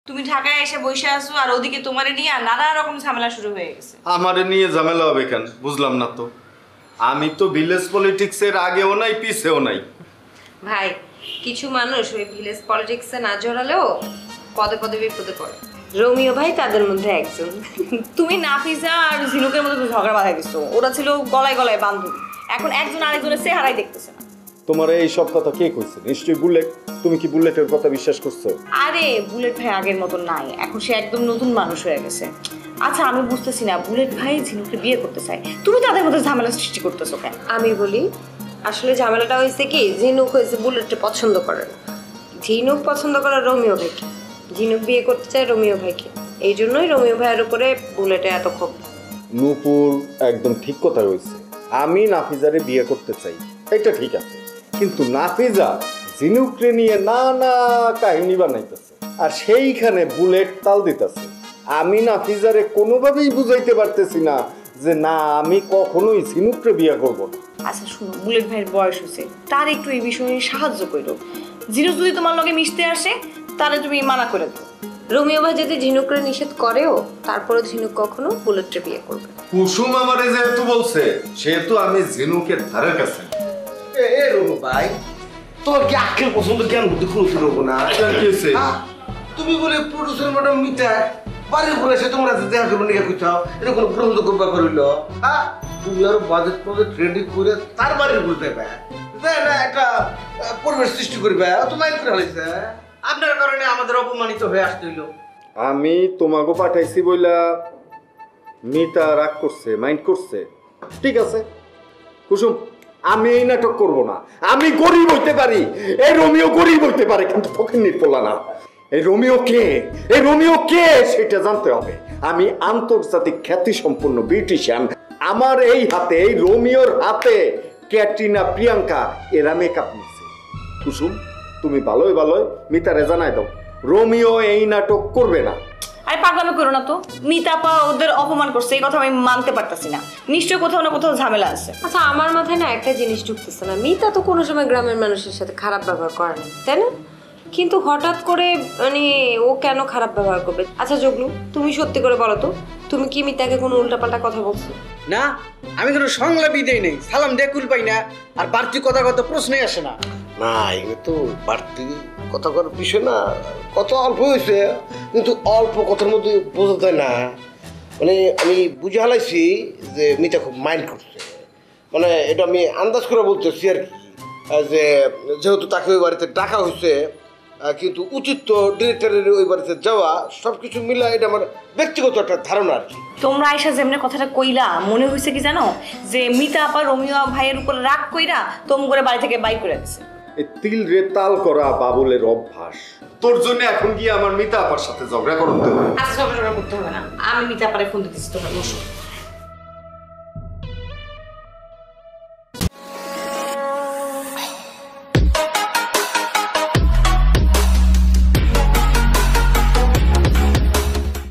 তুমি ঢাকায় এসে বসে আছো আর ওদিকে তোমারে নিয়ে নানা রকম ঝামেলা শুরু হয়ে গেছে। আমারে নিয়ে ঝামেলা হবে কেন বুঝলাম না তো। আমি তো ভিলেজ পলিটিক্সের আগেও নাই পিছেও নাই। ভাই কিছু মানুষ ওই ভিলেজ পলিটিক্সে না জড়ালেও পদে পদে বিপদে পড়ে। রোমিও ভাই তাদের মধ্যে একজন। তুমি নাফিজা আর ঝিনুকের মধ্যে ঝগড়া বাঁধা দিছো। ওরা ছিল গলায় গলায় বান্ধবী, এখন একজন আরেকজনের চেহারাই দেখতেছে না। তোমার এই সব কথা কে কইছে? নিশ্চয়ই বুলেট। তুমি কি বুলেটের কথা বিশ্বাস করছো? আরে বুলেট ভাই আগের মতো নাই, এখন সে একদম নতুন মানুষ হয়ে গেছে। আচ্ছা আমি বুঝতেছি না, বুলেট ভাই ঝিনুককে বিয়ে করতে চায়, তুমি তাদের মধ্যে ঝামেলা সৃষ্টি করতেছো কেন? আমি বলি আসলে ঝামেলাটা হয়েছে কি, ঝিনুক হয়েছে বুলেটকে পছন্দ করে না। ঝিনুক পছন্দ করে রোমিও ভাইকে, ঝিনুক বিয়ে করতে চায় রোমিও ভাইকে। এই জন্যই রোমিও ভাইয়ের উপরে বুলেটে এত ক্ষোভ। নূপুর একদম ঠিক কথা কইছে। আমি নাফিজারে বিয়ে করতে চাই, এটা ঠিক আছে, কিন্তু নাফিজা ঝিনুকরে নিয়ে নানা কাহিনী বানাইতেছে আর সেইখানে বুলেট তাল দিতেছে। আমি নাফিজারে কোনোভাবেই বুঝাইতে পারতেছি না যে না আমি কখনোই ঝিনুকরে বিয়ে করব না। আচ্ছা শুনো, বুলেট ভাইয়ের বয়স হয়েছে, তার একটু এই বিষয়ে সাহায্য করো। ঝিনুক যদি তোমার লগে মিশতে আসে তাহলে তুমি মানা করে দাও। রোমিও ভাই যদি ঝিনুকরে নিষেধ করেও তারপরে ঝিনুক কখনো বুলেটকে বিয়ে করবে। কুসুম আমারে যেহেতু বলছে সেহেতু আমি ঝিনুকের ধারের কাছে। এ রঘু ভাই, তোমার কি আক্কেল পছন্দ জ্ঞান বুদ্ধি কোনো রঘু না? তুমি বলে প্রডিউসার ম্যাডাম মিটা বাড়ির ঘুরে এসে তোমরা দেখা করবো নিয়ে খুঁজাও, এটা কোনো গ্রহণ করবা করিল? হ্যাঁ, তুমি আরো বাজেট প্রজেক্ট রেডি করে তার বাড়ির ঘুরে দেবে, না একটা পরিবেশ সৃষ্টি করবে, তো মাইন্ড করে হারাইছে। আপনার কারণে আমাদের অপমানিত হয়ে আসতে হইল। আমি তোমাকে পাঠাইছি বইলা মিতা রাগ করছে, মাইন্ড করছে, ঠিক আছে। কুসুম আমি এই নাটক করব না। আমি গরিব হইতে পারি, এই রোমিও গরিব হইতে পারে, কিন্তু ফকিন্নির পোলা না। এই রোমিও কে, এই রোমিও কে সেটা জানতে হবে। আমি আন্তর্জাতিক খ্যাতি সম্পন্ন বিউটিশিয়ান। আমার এই হাতে, এই রোমিওর হাতে ক্যাটরিনা প্রিয়াঙ্কা এরা মেকআপ নিচ্ছে। কুসুম তুমি ভালোই ভালোই মিতারে জানাই দাও রোমিও এই নাটক করবে না। আরে পাগলামি করো না তো, মিতাপা ওদের অপমান করছে এই কথা আমি মানতে পারতাছি না। নিশ্চয়ই কোথাও না কোথাও ঝামেলা আছে। আচ্ছা আমার মাথায় না একটা জিনিস ঢুকতেছে না, মিতা তো কোনো সময় গ্রামের মানুষের সাথে খারাপ ব্যবহার করে না, তাই না? কিন্তু হঠাৎ করে মানে ও কেন খারাপ ব্যবহার করবে? আচ্ছা জগলু তুমি সত্যি করে বলো তো, তুমি কি মিতাকে কোনো উল্টাপাল্টা কথা বলছো? না, আমি কোনো সংলাপই দেই নাই, সালাম দিয়ে কুল পাই না, আর বাড়তি কথা কত প্রশ্নই আসে না। না এগুলো তো বাড়তি কথা করার বিষয় না, কত অল্প হয়েছে, কিন্তু অল্প কথার মধ্যে বোঝা যায় না। মানে আমি বুঝে হালাইছি যে মিতা খুব মাইন্ড করছে, মানে এটা আমি আন্দাজ করে বলতেছি আর কি, যে যেহেতু তাকে ওই বাড়িতে ডাকা হয়েছে, কিন্তু উচিত তো ডিরেক্টরের ওই বাড়িতে যাওয়া, সব কিছু মিলা এটা আমার ব্যক্তিগত একটা ধারণা আর কি। তোমরা আয়সা যেমনি কথাটা কইলা, মনে হয়েছে কি জানো, যে মিতা আপা রোমিও ভাইয়ের উপর রাগ কইরা তোম করে বাড়ি থেকে বাইর করে দিছে। এই তিল রে তাল করা বাবুলের অভ্যাস। তোর জন্য এখন গিয়ে আমার মিতা আপার সাথে ঝগড়া করতে হবে। আচ্ছা ঝগড়া করতে হবে না, আমি মিতা আপারে ফোন দিতেছি, তোমরা বসো।